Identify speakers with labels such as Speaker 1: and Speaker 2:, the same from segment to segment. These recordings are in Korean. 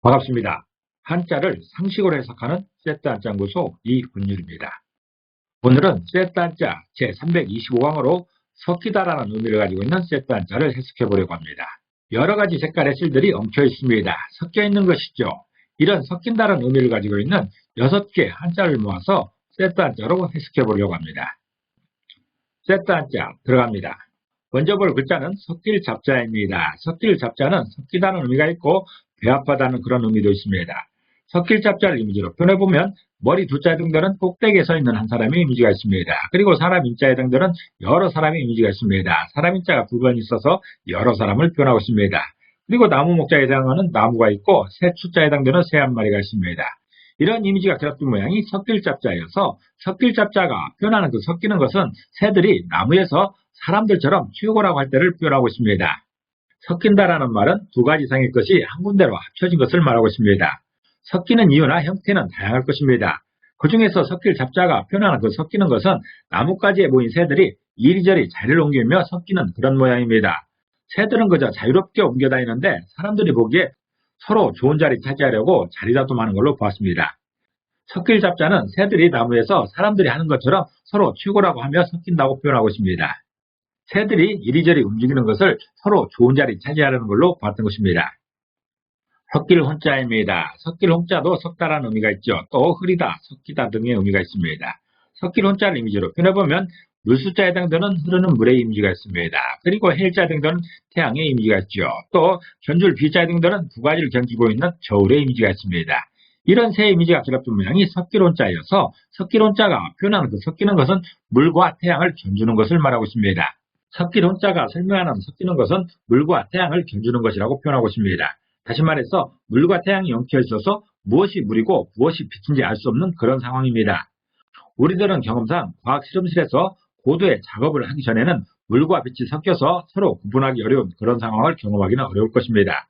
Speaker 1: 반갑습니다. 한자를 상식어로 해석하는 세트 한자연구소 이훈율입니다. 오늘은 세트 한자 제325강으로 섞이다라는 의미를 가지고 있는 세트 한자를 해석해 보려고 합니다. 여러 가지 색깔의 실들이 엉켜 있습니다. 섞여 있는 것이죠. 이런 섞인다는 의미를 가지고 있는 6개 한자를 모아서 세트 한자로 해석해 보려고 합니다. 세트 한자 들어갑니다. 먼저 볼 글자는 섞일 잡자입니다. 섞일 잡자는 섞이다는 의미가 있고 배합하다는 그런 의미도 있습니다. 섞일 잡자를 이미지로 표현해보면 머리 두 자 등들은 꼭대기에 서 있는 한 사람의 이미지가 있습니다. 그리고 사람 인자의 등들은 여러 사람의 이미지가 있습니다. 사람 인자가 두 번 있어서 여러 사람을 표현하고 있습니다. 그리고 나무 목자에 해당하는 나무가 있고 새 추자에 해당되는 새 한 마리가 있습니다. 이런 이미지가 결합된 모양이 섞일 잡자여서 섞일 잡자가 표현하는 그 섞이는 것은 새들이 나무에서 사람들처럼 튀어오라고 할 때를 표현하고 있습니다. 섞인다라는 말은 두 가지 이상의 것이 한 군데로 합쳐진 것을 말하고 있습니다. 섞이는 이유나 형태는 다양할 것입니다. 그 중에서 섞일 잡자가 표현하는 그 섞이는 것은 나뭇가지에 모인 새들이 이리저리 자리를 옮기며 섞이는 그런 모양입니다. 새들은 그저 자유롭게 옮겨 다니는데 사람들이 보기에 서로 좋은 자리 차지하려고 자리다툼하는 걸로 보았습니다. 섞일 잡자는 새들이 나무에서 사람들이 하는 것처럼 서로 튀고라고 하며 섞인다고 표현하고 있습니다. 새들이 이리저리 움직이는 것을 서로 좋은 자리 차지하려는 걸로 봤던 것입니다. 섞일 혼자입니다. 섞일 혼자도 섞다라는 의미가 있죠. 또 흐리다, 섞이다 등의 의미가 있습니다. 섞일 혼자를 이미지로 표현해보면 물숫자에 해당되는 흐르는 물의 이미지가 있습니다. 그리고 해일자에 해당되는 태양의 이미지가 있죠. 또 견줄 비자에 해당되는 두 가지를 견지고 있는 저울의 이미지가 있습니다. 이런 세 이미지가 결합된 모양이 섞일 혼자여서 섞일 혼자가 표현하는 그 섞이는 것은 물과 태양을 견주는 것을 말하고 있습니다. 섞일 혼자가 설명하는 섞이는 것은 물과 태양을 견주는 것이라고 표현하고 있습니다. 다시 말해서 물과 태양이 엉켜 있어서 무엇이 물이고 무엇이 빛인지 알 수 없는 그런 상황입니다. 우리들은 경험상 과학 실험실에서 고도의 작업을 하기 전에는 물과 빛이 섞여서 서로 구분하기 어려운 그런 상황을 경험하기는 어려울 것입니다.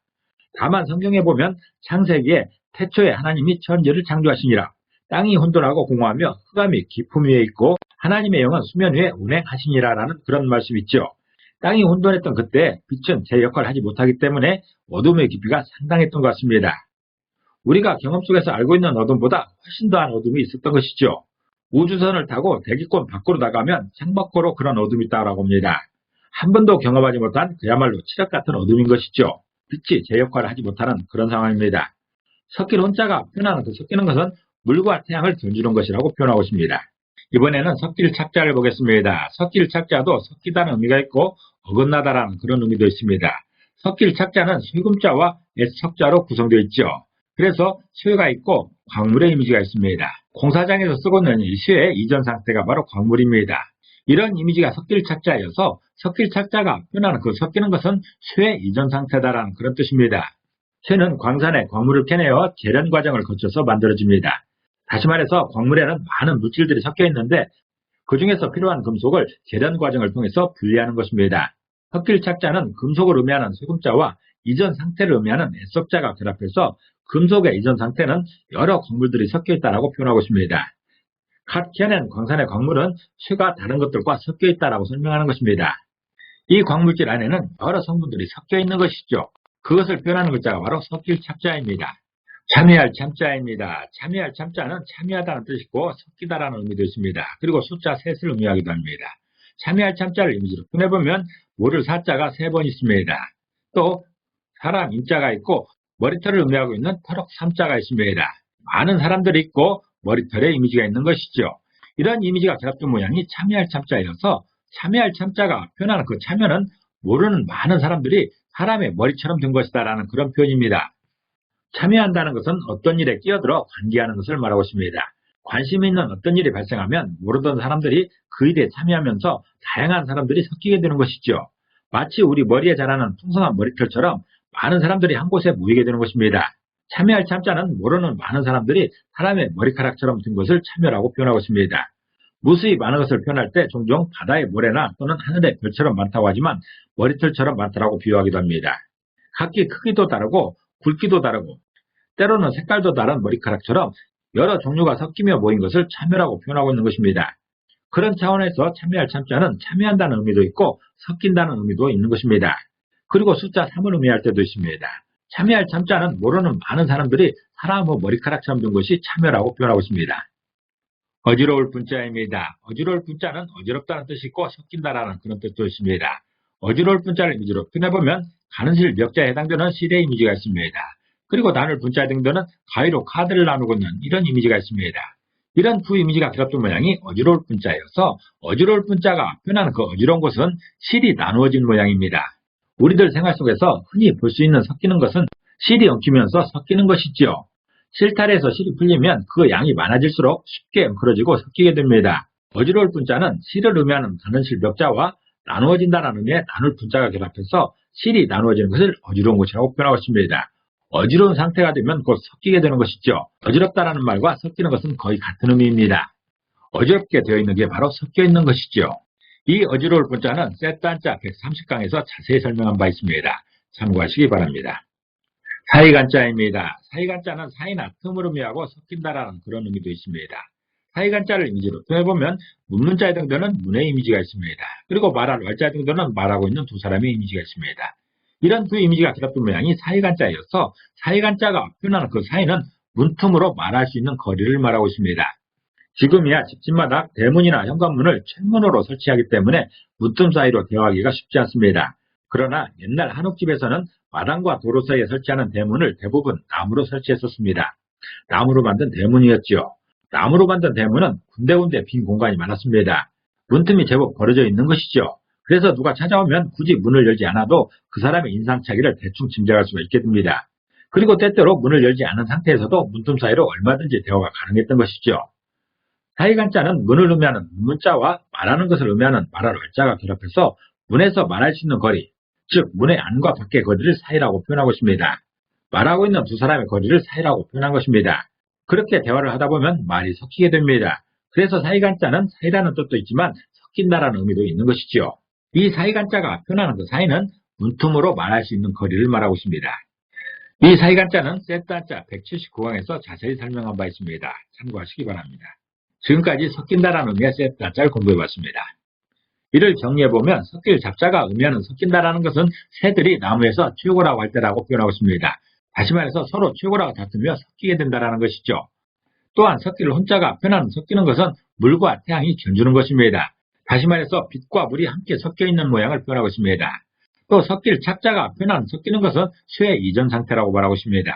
Speaker 1: 다만 성경에 보면 창세기에 태초에 하나님이 천지를 창조하시니라. 땅이 혼돈하고 공허하며 흑암이 깊음 위에 있고 하나님의 영은 수면 위에 운행하시니라라는 그런 말씀이 있죠. 땅이 혼돈했던 그때 빛은 제 역할을 하지 못하기 때문에 어둠의 깊이가 상당했던 것 같습니다. 우리가 경험 속에서 알고 있는 어둠보다 훨씬 더한 어둠이 있었던 것이죠. 우주선을 타고 대기권 밖으로 나가면 창밖으로 그런 어둠이 있다고 합니다. 한 번도 경험하지 못한 그야말로 칠흑 같은 어둠인 것이죠. 빛이 제 역할을 하지 못하는 그런 상황입니다. 섞일 혼자가 표현하는 그 섞이는 것은 물과 태양을 견주는 것이라고 표현하고 있습니다. 이번에는 섞일 착자를 보겠습니다. 섞일 착자도 섞이다는 의미가 있고 어긋나다라는 그런 의미도 있습니다. 섞일 착자는 쇠금자와 S석자로 구성되어 있죠. 그래서 쇠가 있고 광물의 이미지가 있습니다. 공사장에서 쓰고 있는 이 쇠의 이전 상태가 바로 광물입니다. 이런 이미지가 섞일 착자여서 섞일 착자가 표현하는 그 섞이는 것은 쇠의 이전 상태다라는 그런 뜻입니다. 쇠는 광산에 광물을 캐내어 제련 과정을 거쳐서 만들어집니다. 다시 말해서 광물에는 많은 물질들이 섞여 있는데 그 중에서 필요한 금속을 제련 과정을 통해서 분리하는 것입니다. 섞일 착자는 금속을 의미하는 쇠금자와 이전 상태를 의미하는 S석자가 결합해서 금속의 이전 상태는 여러 광물들이 섞여 있다고 표현하고 있습니다. 갓 캐낸 광산의 광물은 쇠가 다른 것들과 섞여 있다고 설명하는 것입니다. 이 광물질 안에는 여러 성분들이 섞여 있는 것이죠. 그것을 표현하는 글자가 바로 섞일 착자입니다. 참여할 참자입니다. 참여할 참자는 참여하다는 뜻이고 섞이다라는 의미도 있습니다. 그리고 숫자 셋을 의미하기도 합니다. 참여할 참자를 이미지로 표현해보면 모를 사자가 3번 있습니다. 또 사람 인자가 있고 머리털을 의미하고 있는 터럭 3자가 있습니다. 많은 사람들이 있고 머리털의 이미지가 있는 것이죠. 이런 이미지가 결합된 모양이 참여할 참자여서 참여할 참자가 표현하는 그 참여는 모르는 많은 사람들이 사람의 머리처럼 된 것이다라는 그런 표현입니다. 참여한다는 것은 어떤 일에 끼어들어 관계하는 것을 말하고 있습니다. 관심이 있는 어떤 일이 발생하면 모르던 사람들이 그 일에 참여하면서 다양한 사람들이 섞이게 되는 것이죠. 마치 우리 머리에 자라는 풍성한 머리털처럼 많은 사람들이 한 곳에 모이게 되는 것입니다. 참여할 참자는 모르는 많은 사람들이 사람의 머리카락처럼 된 것을 참여라고 표현하고 있습니다. 무수히 많은 것을 표현할 때 종종 바다의 모래나 또는 하늘의 별처럼 많다고 하지만 머리털처럼 많다고 비유하기도 합니다. 각기 크기도 다르고 굵기도 다르고 때로는 색깔도 다른 머리카락처럼 여러 종류가 섞이며 모인 것을 참여라고 표현하고 있는 것입니다. 그런 차원에서 참여할 참자는 참여한다는 의미도 있고 섞인다는 의미도 있는 것입니다. 그리고 숫자 3을 의미할 때도 있습니다. 참여할 참자는 모르는 많은 사람들이 사람의 머리카락처럼 든 것이 참여라고 표현하고 있습니다. 어지러울 분자입니다. 어지러울 분자는 어지럽다는 뜻이 있고 섞인다라는 그런 뜻도 있습니다. 어지러울 분자를 이미지로 표현해보면 가는실 멱자에 해당되는 실의 이미지가 있습니다. 그리고 나눌 분자에 해당되는 가위로 카드를 나누고 있는 이런 이미지가 있습니다. 이런 두 이미지가 결합된 모양이 어지러울 분자여서 어지러울 분자가 표현하는 그 어지러운 것은 실이 나누어진 모양입니다. 우리들 생활 속에서 흔히 볼 수 있는 섞이는 것은 실이 엉키면서 섞이는 것이지요. 실타래에서 실이 풀리면 그 양이 많아질수록 쉽게 엉클어지고 섞이게 됩니다. 어지러울 분자는 실을 의미하는 가는실 멱자와 나누어진다는 의미의 나눌 분자가 결합해서 실이 나누어지는 것을 어지러운 것이라고 표현하고 있습니다. 어지러운 상태가 되면 곧 섞이게 되는 것이죠. 어지럽다라는 말과 섞이는 것은 거의 같은 의미입니다. 어지럽게 되어 있는 게 바로 섞여 있는 것이죠. 이 어지러울 분자는 세트한자 130강에서 자세히 설명한 바 있습니다. 참고하시기 바랍니다. 사이간자입니다. 사이간자는 사이나 틈을 의미하고 섞인다라는 그런 의미도 있습니다. 사이간자를 이미지로 표현해보면 문문자에 해당되는 문의 이미지가 있습니다. 그리고 말할 왈자에 해당되는 말하고 있는 두 사람의 이미지가 있습니다. 이런 두 이미지가 결합된 모양이 사이간자여서 사이간자가 표현하는 그 사이는 문틈으로 말할 수 있는 거리를 말하고 있습니다. 지금이야 집집마다 대문이나 현관문을 철문으로 설치하기 때문에 문틈 사이로 대화하기가 쉽지 않습니다. 그러나 옛날 한옥집에서는 마당과 도로 사이에 설치하는 대문을 대부분 나무로 설치했었습니다. 나무로 만든 대문이었지요. 나무로 만든 대문은 군데군데 빈 공간이 많았습니다. 문틈이 제법 벌어져 있는 것이죠. 그래서 누가 찾아오면 굳이 문을 열지 않아도 그 사람의 인상착의를 대충 짐작할 수가 있게 됩니다. 그리고 때때로 문을 열지 않은 상태에서도 문틈 사이로 얼마든지 대화가 가능했던 것이죠. 사이간자는 문을 의미하는 문자와 말하는 것을 의미하는 말할 얼자가 결합해서 문에서 말할 수 있는 거리, 즉 문의 안과 밖의 거리를 사이라고 표현하고 있습니다. 말하고 있는 두 사람의 거리를 사이라고 표현한 것입니다. 그렇게 대화를 하다 보면 말이 섞이게 됩니다. 그래서 사이간자는 사이라는 뜻도 있지만 섞인다라는 의미도 있는 것이지요. 이 사이간자가 표현하는 그 사이는 문틈으로 말할 수 있는 거리를 말하고 있습니다. 이 사이간자는 세트한자 179강에서 자세히 설명한 바 있습니다. 참고하시기 바랍니다. 지금까지 섞인다라는 의미의 세트한자를 공부해봤습니다. 이를 정리해보면 섞일 잡자가 의미하는 섞인다라는 것은 새들이 나무에서 튀어오라고 할 때라고 표현하고 있습니다. 다시 말해서 서로 튀어오라고 다투며 섞이게 된다는 것이죠. 또한 섞일 혼자가 표현하는 섞이는 것은 물과 태양이 견주는 것입니다. 다시 말해서 빛과 물이 함께 섞여 있는 모양을 표현하고 있습니다. 또 섞일 착자가 표현하는 섞이는 것은 쇠 이전 상태라고 말하고 있습니다.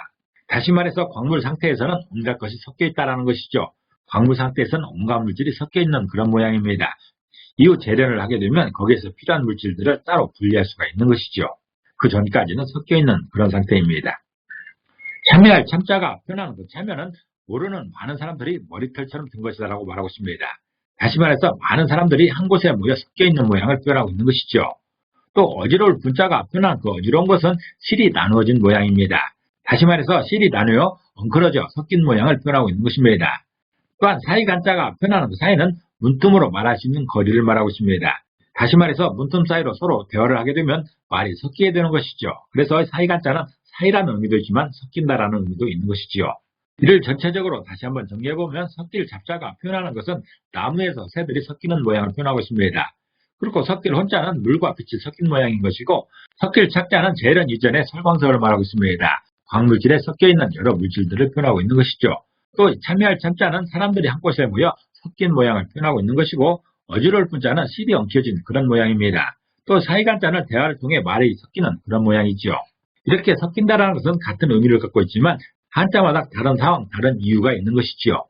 Speaker 1: 다시 말해서 광물 상태에서는 온갖 것이 섞여 있다는 것이죠. 광물 상태에서는 온갖 물질이 섞여 있는 그런 모양입니다. 이후 재련을 하게 되면 거기에서 필요한 물질들을 따로 분리할 수가 있는 것이죠. 그 전까지는 섞여 있는 그런 상태입니다. 참여할 참자가 표현하는 그 참여는 모르는 많은 사람들이 머리털처럼 든 것이다라고 말하고 있습니다. 다시 말해서 많은 사람들이 한 곳에 모여 섞여 있는 모양을 표현하고 있는 것이죠. 또 어지러울 분자가 표현한 그 어지러운 것은 실이 나누어진 모양입니다. 다시 말해서 실이 나누어 엉클어져 섞인 모양을 표현하고 있는 것입니다. 또한 사이간자가 표현하는 그 사이는 문틈으로 말할 수 있는 거리를 말하고 있습니다. 다시 말해서 문틈 사이로 서로 대화를 하게 되면 말이 섞이게 되는 것이죠. 그래서 사이간자는 사이라는 의미도 있지만 섞인다라는 의미도 있는 것이지요. 이를 전체적으로 다시 한번 정리해보면 섞일 잡자가 표현하는 것은 나무에서 새들이 섞이는 모양을 표현하고 있습니다. 그리고 섞일 혼자는 물과 빛이 섞인 모양인 것이고 섞일 착자는 재련 이전의 설광석을 말하고 있습니다. 광물질에 섞여 있는 여러 물질들을 표현하고 있는 것이죠. 또 참여할 참자는 사람들이 한 곳에 모여 섞인 모양을 표현하고 있는 것이고 어지러울 분자는 실이 엉켜진 그런 모양입니다. 또 사이간자는 대화를 통해 말이 섞이는 그런 모양이죠. 이렇게 섞인다라는 것은 같은 의미를 갖고 있지만 한자마다 다른 상황, 다른 이유가 있는 것이지요.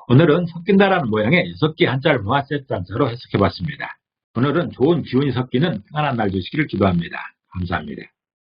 Speaker 1: 오늘은 섞인다라는 모양의 6개 한자를 모아 세트 한자로 해석해봤습니다. 오늘은 좋은 기운이 섞이는 평안한 날 되시기를 기도합니다. 감사합니다.